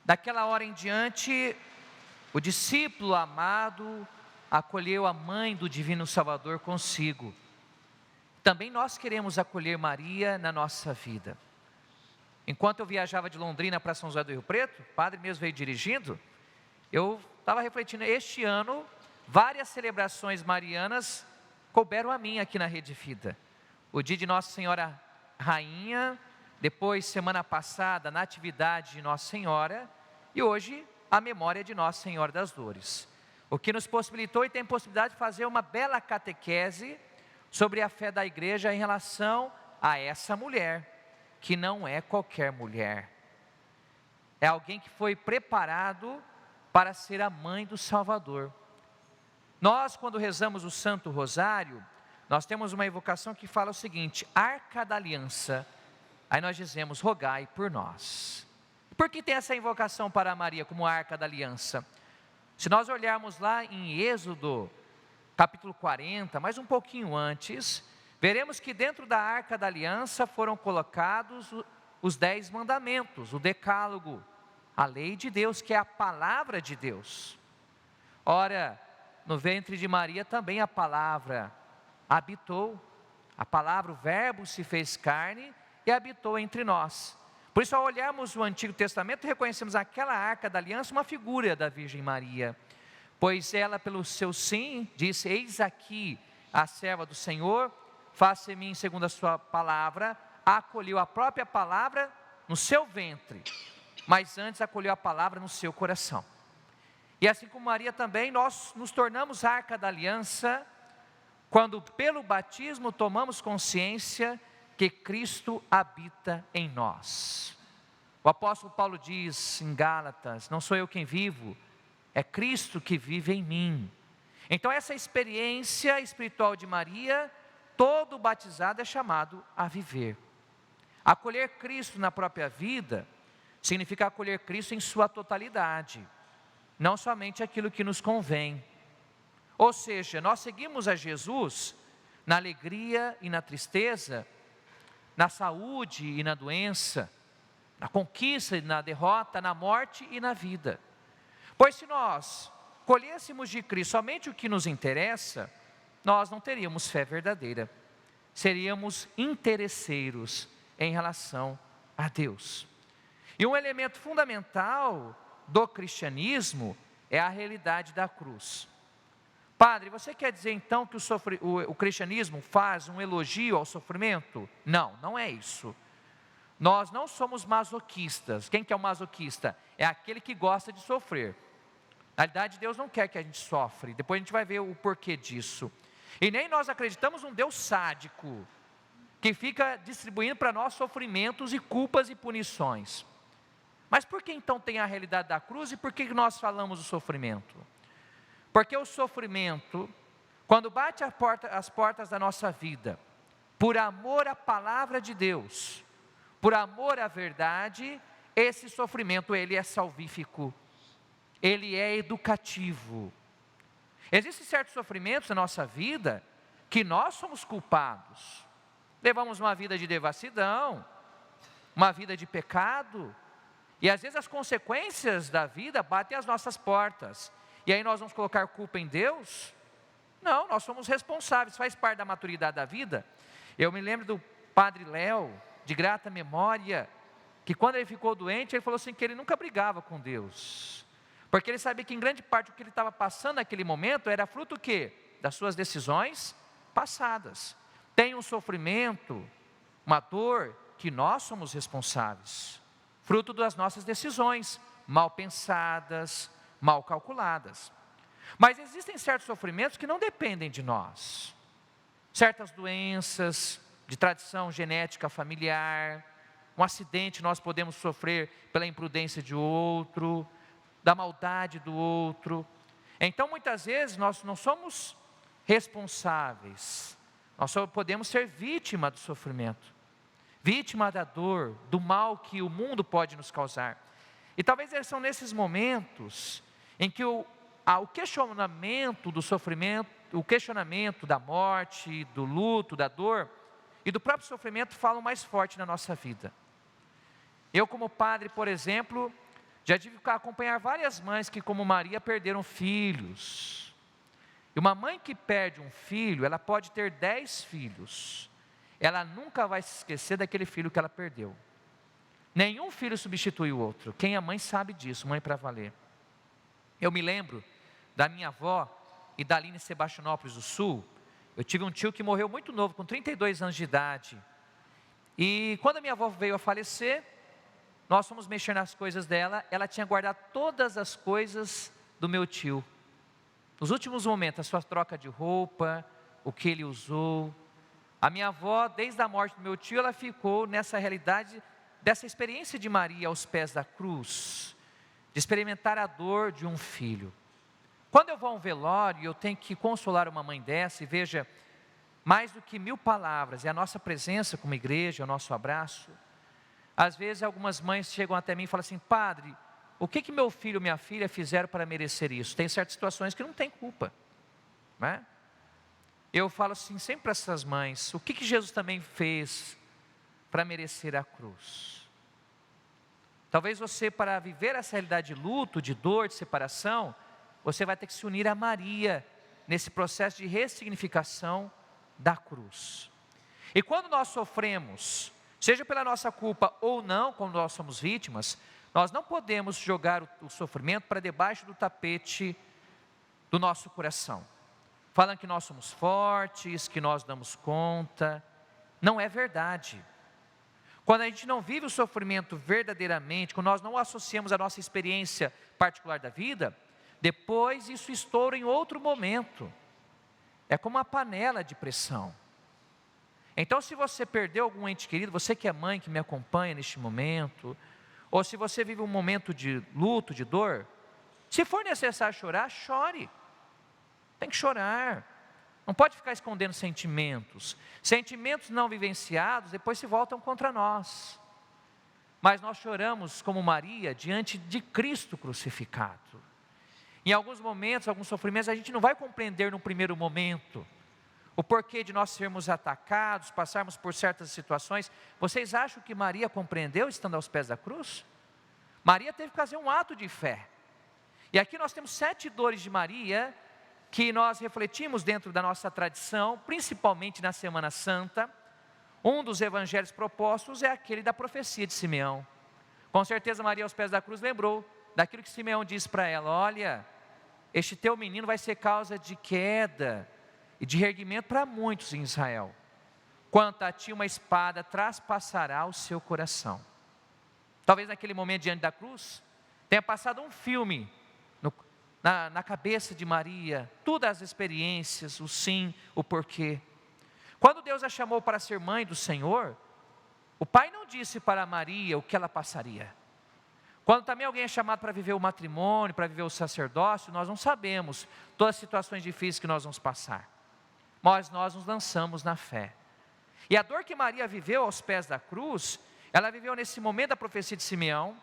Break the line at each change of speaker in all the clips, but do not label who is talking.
Daquela hora em diante, o discípulo amado acolheu a mãe do Divino Salvador consigo. Também nós queremos acolher Maria na nossa vida. Enquanto eu viajava de Londrina para São José do Rio Preto, o padre mesmo veio dirigindo, eu estava refletindo, este ano, várias celebrações marianas couberam a mim aqui na Rede Vida. O dia de Nossa Senhora Rainha, depois, semana passada, Natividade de Nossa Senhora, e hoje, a memória de Nossa Senhora das Dores. O que nos possibilitou e tem possibilidade de fazer uma bela catequese sobre a fé da igreja em relação a essa mulher, que não é qualquer mulher. É alguém que foi preparado para ser a mãe do Salvador. Nós, quando rezamos o Santo Rosário, nós temos uma evocação que fala o seguinte: Arca da Aliança. Aí nós dizemos, rogai por nós. Por que tem essa invocação para Maria como Arca da Aliança? Se nós olharmos lá em Êxodo, capítulo 40, mas um pouquinho antes, veremos que dentro da Arca da Aliança foram colocados os 10 mandamentos, o decálogo, a lei de Deus, que é a palavra de Deus. Ora, no ventre de Maria também a palavra habitou, a palavra, o verbo se fez carne e habitou entre nós. Por isso, ao olharmos o Antigo Testamento, reconhecemos aquela Arca da Aliança uma figura da Virgem Maria, pois ela, pelo seu sim, disse: eis aqui a serva do Senhor, faça em mim segundo a sua palavra. Acolheu a própria palavra no seu ventre, mas antes acolheu a palavra no seu coração. E assim como Maria também, nós nos tornamos Arca da Aliança, quando pelo batismo tomamos consciência que Cristo habita em nós. O apóstolo Paulo diz em Gálatas: não sou eu quem vivo, é Cristo que vive em mim. Então essa experiência espiritual de Maria, todo batizado é chamado a viver. Acolher Cristo na própria vida, significa acolher Cristo em sua totalidade, não somente aquilo que nos convém. Ou seja, nós seguimos a Jesus na alegria e na tristeza, na saúde e na doença, na conquista e na derrota, na morte e na vida. Pois se nós colhêssemos de Cristo somente o que nos interessa, nós não teríamos fé verdadeira, seríamos interesseiros em relação a Deus. E um elemento fundamental do cristianismo é a realidade da cruz. Padre, você quer dizer então que o cristianismo faz um elogio ao sofrimento? Não, não é isso. Nós não somos masoquistas. Quem que é o masoquista? É aquele que gosta de sofrer. Na verdade, Deus não quer que a gente sofre. Depois a gente vai ver o porquê disso. E nem nós acreditamos num Deus sádico, que fica distribuindo para nós sofrimentos e culpas e punições. Mas por que então tem a realidade da cruz e por que nós falamos do sofrimento? Porque o sofrimento, quando bate as portas da nossa vida, por amor à palavra de Deus, por amor à verdade, esse sofrimento ele é salvífico, ele é educativo. Existem certos sofrimentos na nossa vida que nós somos culpados. Levamos uma vida de devassidão, uma vida de pecado, e às vezes as consequências da vida batem às nossas portas. E aí nós vamos colocar culpa em Deus? Não, nós somos responsáveis, faz parte da maturidade da vida. Eu me lembro do Padre Léo, de grata memória, que quando ele ficou doente, ele falou assim que ele nunca brigava com Deus, porque ele sabia que em grande parte o que ele estava passando naquele momento era fruto do quê? Das suas decisões passadas. Tem um sofrimento, uma dor, que nós somos responsáveis, fruto das nossas decisões mal pensadas, mal calculadas. Mas existem certos sofrimentos que não dependem de nós. Certas doenças de tradição genética familiar, um acidente nós podemos sofrer pela imprudência de outro, da maldade do outro. Então muitas vezes nós não somos responsáveis, nós só podemos ser vítima do sofrimento, vítima da dor, do mal que o mundo pode nos causar. E talvez são nesses momentos em que o questionamento do sofrimento, o questionamento da morte, do luto, da dor e do próprio sofrimento falam mais forte na nossa vida. Eu como padre, por exemplo, Já tive que acompanhar várias mães que, como Maria, perderam filhos. E uma mãe que perde um filho, ela pode ter 10 filhos. Ela nunca vai se esquecer daquele filho que ela perdeu. Nenhum filho substitui o outro. Quem é mãe sabe disso, mãe para valer. Eu me lembro da minha avó e da Aline Sebastianópolis do Sul. Eu tive um tio que morreu muito novo, com 32 anos de idade. E quando a minha avó veio a falecer, nós fomos mexer nas coisas dela. Ela tinha guardado todas as coisas do meu tio. Nos últimos momentos, a sua troca de roupa, o que ele usou. A minha avó, desde a morte do meu tio, ela ficou nessa realidade, dessa experiência de Maria aos pés da cruz, de experimentar a dor de um filho. Quando eu vou a um velório e eu tenho que consolar uma mãe dessa, e veja, mais do que 1000 palavras, é a nossa presença como igreja, é o nosso abraço. Às vezes algumas mães chegam até mim e falam assim: padre, o que meu filho ou minha filha fizeram para merecer isso? Tem certas situações que não tem culpa, né? Eu falo assim sempre para essas mães: o que Jesus também fez para merecer a cruz? Talvez você, para viver essa realidade de luto, de dor, de separação, você vai ter que se unir a Maria nesse processo de ressignificação da cruz. E quando nós sofremos, seja pela nossa culpa ou não, quando nós somos vítimas, nós não podemos jogar o sofrimento para debaixo do tapete do nosso coração. Falam que nós somos fortes, que nós damos conta. Não é verdade. Quando a gente não vive o sofrimento verdadeiramente, quando nós não associamos a nossa experiência particular da vida, depois isso estoura em outro momento. É como uma panela de pressão. Então, se você perdeu algum ente querido, você que é mãe, que me acompanha neste momento, ou se você vive um momento de luto, de dor, se for necessário chorar, chore. Tem que chorar. Não pode ficar escondendo sentimentos. Sentimentos não vivenciados depois se voltam contra nós. Mas nós choramos como Maria diante de Cristo crucificado. Em alguns momentos, alguns sofrimentos, a gente não vai compreender no primeiro momento o porquê de nós sermos atacados, passarmos por certas situações. Vocês acham que Maria compreendeu estando aos pés da cruz? Maria teve que fazer um ato de fé. E aqui nós temos 7 dores de Maria, que nós refletimos dentro da nossa tradição, principalmente na Semana Santa. Um dos evangelhos propostos é aquele da profecia de Simeão. Com certeza Maria aos pés da cruz lembrou daquilo que Simeão disse para ela: olha, este teu menino vai ser causa de queda e de reerguimento para muitos em Israel. Quanto a ti, uma espada traspassará o seu coração. Talvez naquele momento diante da cruz, tenha passado um filme na cabeça de Maria, todas as experiências, o sim, o porquê. Quando Deus a chamou para ser mãe do Senhor, o Pai não disse para Maria o que ela passaria. Quando também alguém é chamado para viver o matrimônio, para viver o sacerdócio, nós não sabemos todas as situações difíceis que nós vamos passar. Mas nós nos lançamos na fé. E a dor que Maria viveu aos pés da cruz, ela viveu nesse momento da profecia de Simeão,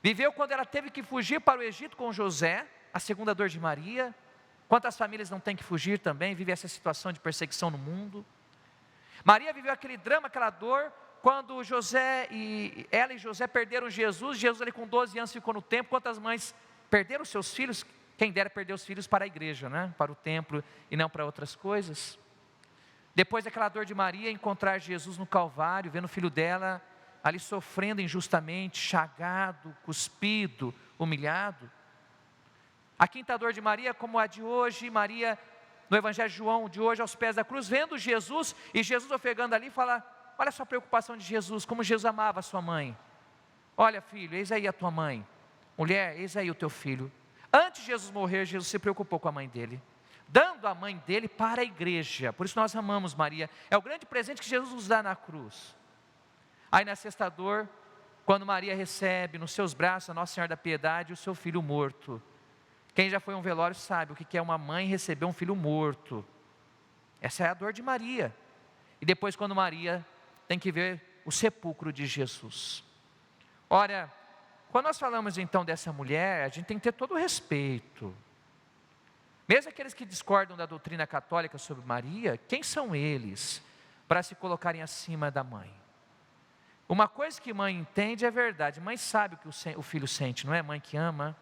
viveu quando ela teve que fugir para o Egito com José, a segunda dor de Maria. Quantas famílias não têm que fugir também, vivem essa situação de perseguição no mundo. Maria viveu aquele drama, aquela dor, quando ela e José perderam Jesus. Jesus ali com 12 anos ficou no templo. Quantas mães perderam seus filhos? Quem dera perder os filhos para a igreja, né? Para o templo e não para outras coisas. Depois daquela dor de Maria, encontrar Jesus no Calvário, vendo o filho dela ali sofrendo injustamente, chagado, cuspido, humilhado. A quinta dor de Maria, como a de hoje, Maria, no Evangelho de João, de hoje aos pés da cruz, vendo Jesus, e Jesus ofegando ali, fala: olha só a preocupação de Jesus, como Jesus amava a sua mãe. Olha, filho, eis aí a tua mãe. Mulher, eis aí o teu filho. Antes de Jesus morrer, Jesus se preocupou com a mãe dele, dando a mãe dele para a igreja. Por isso nós amamos Maria. É o grande presente que Jesus nos dá na cruz. Aí na sexta dor, quando Maria recebe nos seus braços a Nossa Senhora da Piedade o seu filho morto. Quem já foi a um velório sabe o que é uma mãe receber um filho morto. Essa é a dor de Maria. E depois quando Maria tem que ver o sepulcro de Jesus. Ora, quando nós falamos então dessa mulher, a gente tem que ter todo o respeito. Mesmo aqueles que discordam da doutrina católica sobre Maria, quem são eles para se colocarem acima da mãe? Uma coisa que mãe entende é verdade. Mãe sabe o que o filho sente, não é? Mãe que ama,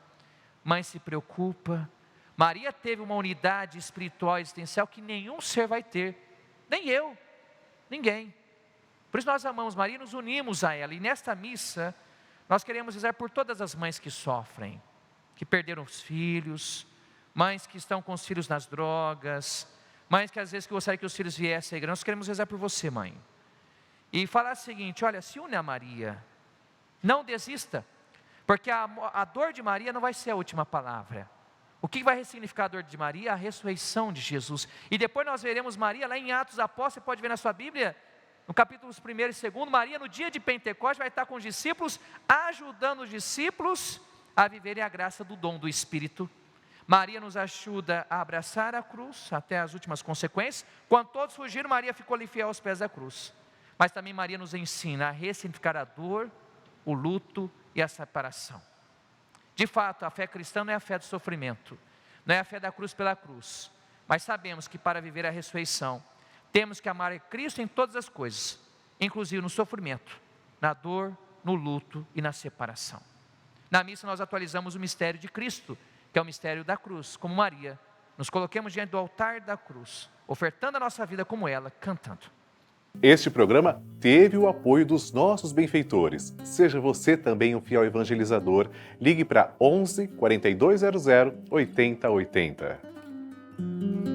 mãe se preocupa. Maria teve uma unidade espiritual existencial que nenhum ser vai ter. Nem eu, ninguém. Por isso nós amamos Maria e nos unimos a ela. E nesta missa, nós queremos rezar por todas as mães que sofrem, que perderam os filhos, mães que estão com os filhos nas drogas, mães que às vezes gostariam que os filhos viessem à igreja. Nós queremos rezar por você, mãe. E falar o seguinte: olha, se une a Maria, não desista, porque a dor de Maria não vai ser a última palavra. O que vai ressignificar a dor de Maria? A ressurreição de Jesus. E depois nós veremos Maria lá em Atos dos Apóstolos, você pode ver na sua Bíblia, no capítulos 1 e 2, Maria no dia de Pentecostes vai estar com os discípulos, ajudando os discípulos a viverem a graça do dom do Espírito. Maria nos ajuda a abraçar a cruz, até as últimas consequências. Quando todos fugiram, Maria ficou ali fiel aos pés da cruz. Mas também Maria nos ensina a ressignificar a dor, o luto e a separação. De fato, a fé cristã não é a fé do sofrimento, não é a fé da cruz pela cruz, mas sabemos que para viver a ressurreição, temos que amar a Cristo em todas as coisas, inclusive no sofrimento, na dor, no luto e na separação. Na missa nós atualizamos o mistério de Cristo, que é o mistério da cruz, como Maria. Nos coloquemos diante do altar da cruz, ofertando a nossa vida como ela, cantando.
Este programa teve o apoio dos nossos benfeitores. Seja você também um fiel evangelizador. Ligue para 11 4200 8080.